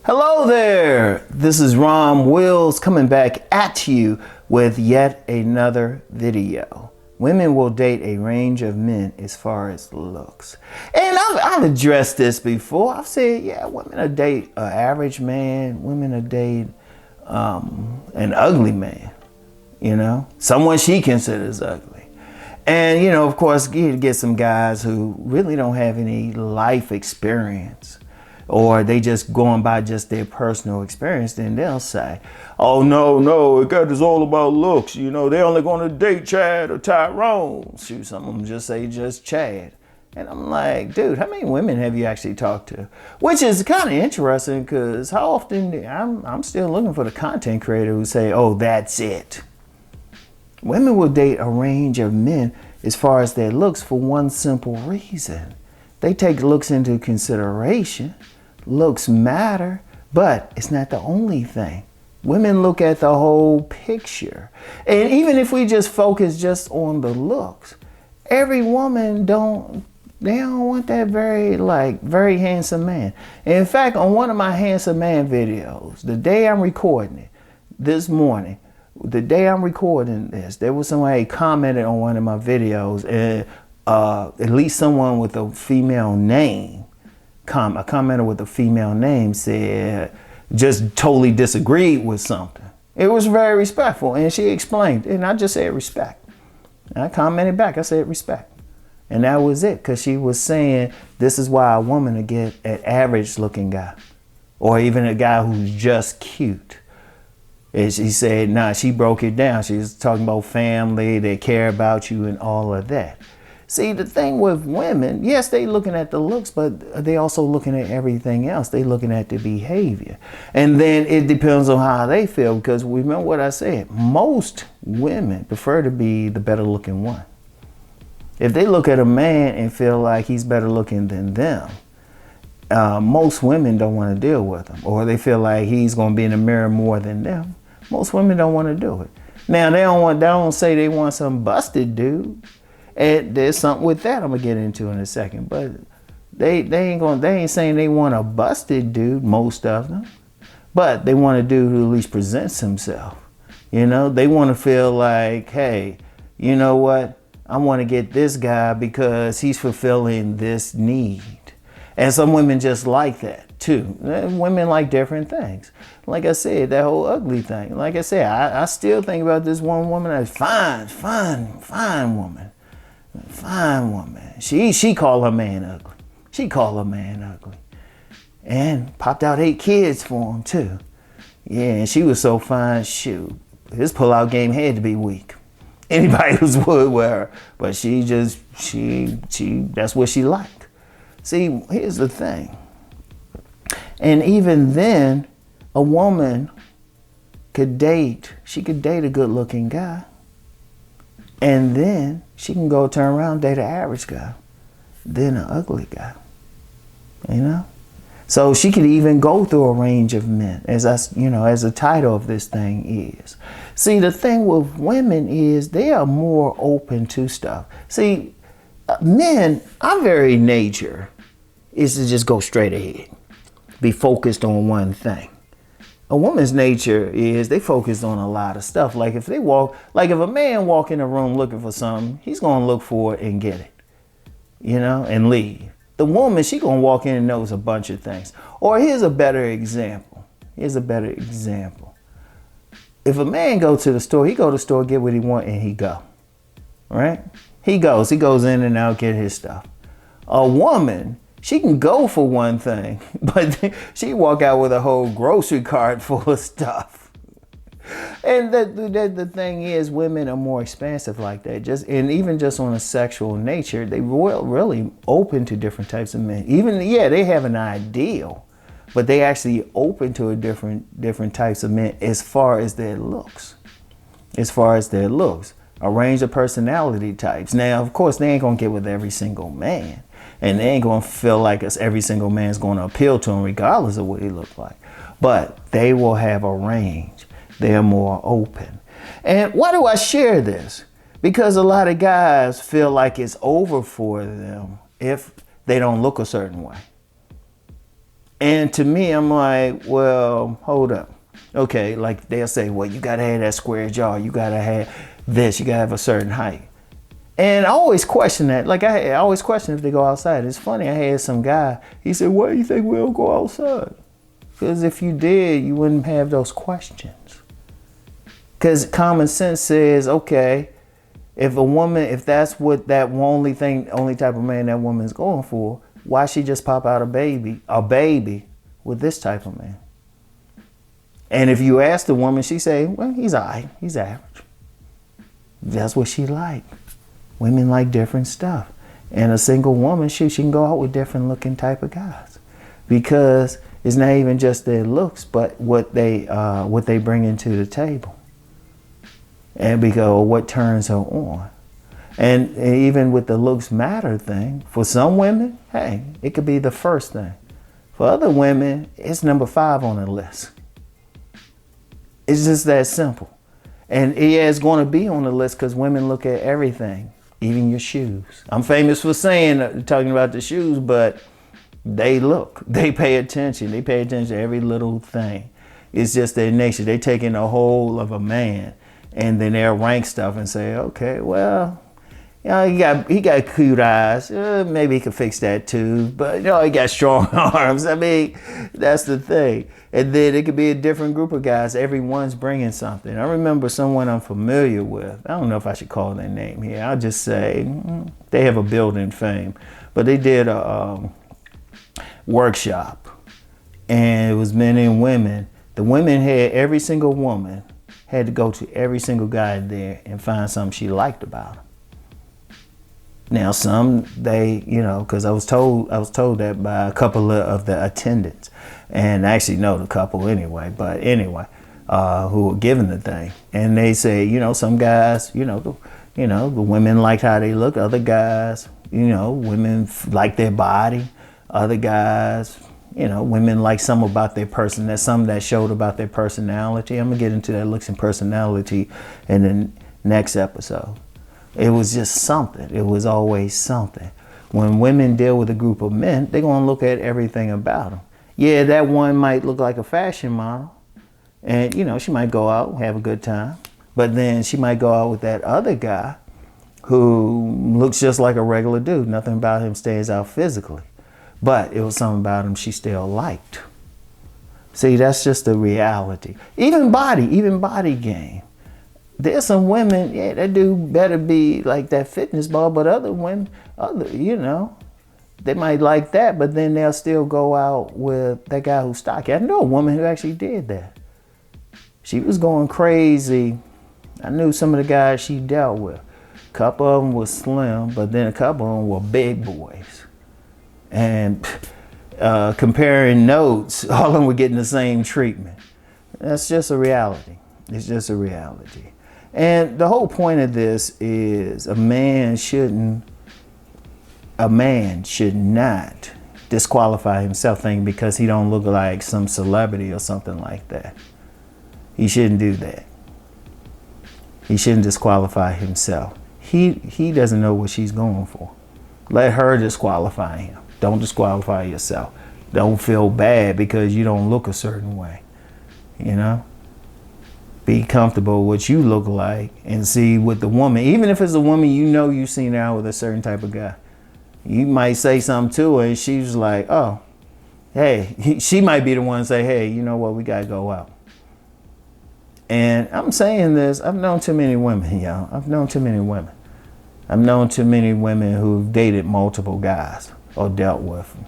Hello there, this is Rom Wills coming back at you with yet another video. Women will date a range of men as far as looks. And I've addressed this before. I've said, yeah, women will date an average man, women will date an ugly man, you know, someone she considers ugly. And, you know, of course, you get some guys who really don't have any life experience, or they just going by just their personal experience, then they'll say, oh, no, it is all about looks. You know, they're only going to date Chad or Tyrone. Shoot, some of them just say just Chad. And I'm like, dude, how many women have you actually talked to? Which is kind of interesting, because how often I'm still looking for the content creator who say, oh, that's it. Women will date a range of men as far as their looks for one simple reason. They take looks into consideration. Looks matter, but it's not the only thing. Women look at the whole picture. And even if we just focus just on the looks, every woman don't want that very handsome man. In fact, on one of my handsome man videos, the day I'm recording it, this morning, the day I'm recording this, there was somebody commented on one of my videos, and at least someone with a female name, a commenter with a female name said, just totally disagreed with something. It was very respectful, and she explained, and I just said respect. And I commented back, I said respect. And that was it, because she was saying this is why a woman will get an average looking guy, or even a guy who's just cute. And she said, nah, she broke it down. She was talking about family, they care about you and all of that. See, the thing with women, yes, they looking at the looks, but they also looking at everything else. They looking at the behavior. And then it depends on how they feel, because remember what I said, most women prefer to be the better looking one. If they look at a man and feel like he's better looking than them, most women don't want to deal with him, or they feel like he's going to be in the mirror more than them. Most women don't want to do it. Now, they don't say they want some busted dude. And there's something with that I'm gonna get into in a second, but they ain't saying they want a busted dude, most of them, but they want a dude who at least presents himself. You know, they want to feel like, hey, you know what? I want to get this guy because he's fulfilling this need. And some women just like that too. Women like different things. Like I said, that whole ugly thing. Like I said, I still think about this one woman that's fine woman. Fine woman. She called her man ugly. She called her man ugly. And popped out 8 kids for him too. Yeah, and she was so fine, shoot. His pullout game had to be weak. Anybody who's would with her. But she that's what she liked. See, here's the thing. And even then, a woman could date a good looking guy. And then she can go turn around and date an average guy, then an ugly guy, you know? So she could even go through a range of men, as the title of this thing is. See, the thing with women is they are more open to stuff. See, men, our very nature is to just go straight ahead, be focused on one thing. A woman's nature is they focus on a lot of stuff. Like if a man walk in a room looking for something, he's going to look for it and get it, you know, and leave. The woman, she going to walk in and knows a bunch of things. Or here's a better example. If a man go to the store, he go to the store, get what he want, and he go, right? He goes in and out, get his stuff. A woman, she can go for one thing, but she walk out with a whole grocery cart full of stuff. And the thing is, women are more expansive like that. Even just on a sexual nature, they really open to different types of men. They have an ideal, but they actually open to different types of men as far as their looks. A range of personality types. Now, of course, they ain't gonna get with every single man. And they ain't going to feel like every single man's going to appeal to them regardless of what he looks like. But they will have a range. They're more open. And why do I share this? Because a lot of guys feel like it's over for them if they don't look a certain way. And to me, I'm like, well, hold up. Okay, like they'll say, well, you gotta have that square jaw, you gotta have this, you gotta have a certain height. And I always question that. Like I always question if they go outside. It's funny, I had some guy, he said, why do you think we don't go outside? Because if you did, you wouldn't have those questions. Because common sense says, okay, if a woman, if that's what that only type of man that woman's going for, why she just pop out a baby with this type of man? And if you ask the woman, she say, well, he's all right, he's average. That's what she like. Women like different stuff. And a single woman, she can go out with different looking type of guys. Because it's not even just their looks, but what they bring into the table. And because what turns her on. And even with the looks matter thing, for some women, hey, it could be the first thing. For other women, it's number 5 on the list. It's just that simple. And yeah, it's going to be on the list because women look at everything, even your shoes. I'm famous for talking about the shoes, but they look, they pay attention. They pay attention to every little thing. It's just their nature. They take in the whole of a man and then they'll rank stuff and say, okay, well, you know, he got cute eyes. Maybe he could fix that too. But you know, he got strong arms. I mean, that's the thing. And then it could be a different group of guys. Everyone's bringing something. I remember someone I'm familiar with. I don't know if I should call their name here. I'll just say they have a building fame. But they did a workshop. And it was men and women. The women had, every single woman had to go to every single guy there and find something she liked about him. Now some, they, you know, because I was told that by a couple of the attendants, and I actually know the couple anyway, but anyway, who were given the thing. And they say, you know, some guys, the women liked how they look. Other guys, women like their body. Other guys, women like some about their person. There's some that showed about their personality. I'm gonna get into that looks and personality in the next episode. It was just something. It was always something. When women deal with a group of men, they're gonna look at everything about them. Yeah, that one might look like a fashion model, and she might go out and have a good time, but then she might go out with that other guy who looks just like a regular dude. Nothing about him stands out physically, but it was something about him she still liked. See, that's just the reality. Even body game. There's some women, yeah, that dude better be like that fitness ball, but other women, they might like that, but then they'll still go out with that guy who's stocky. I know a woman who actually did that. She was going crazy. I knew some of the guys she dealt with. A couple of them were slim, but then a couple of them were big boys. And comparing notes, all of them were getting the same treatment. That's just a reality. It's just a reality. And the whole point of this is a man should not disqualify himself thinking because he don't look like some celebrity or something like that. He shouldn't do that. He shouldn't disqualify himself. He doesn't know what she's going for. Let her disqualify him. Don't disqualify yourself. Don't feel bad because you don't look a certain way. Be comfortable with what you look like and see what the woman, even if it's a woman you've seen her out with a certain type of guy. You might say something to her and she's like, oh, hey, she might be the one to say, hey, you know what, we gotta go out. And I'm saying this, I've known too many women, y'all. I've known too many women. I've known too many women who've dated multiple guys or dealt with them.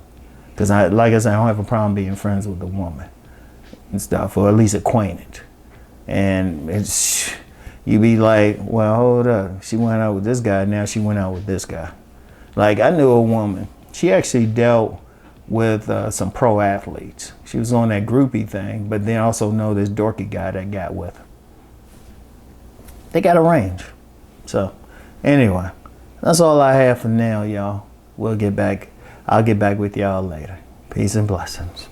Because like I said, I don't have a problem being friends with a woman and stuff, or at least acquainted. And you be like, well, hold up. She went out with this guy, now she went out with this guy. Like, I knew a woman, she actually dealt with some pro athletes. She was on that groupie thing, but then also know this dorky guy that got with her. They got a range. So, anyway, that's all I have for now, y'all. I'll get back with y'all later. Peace and blessings.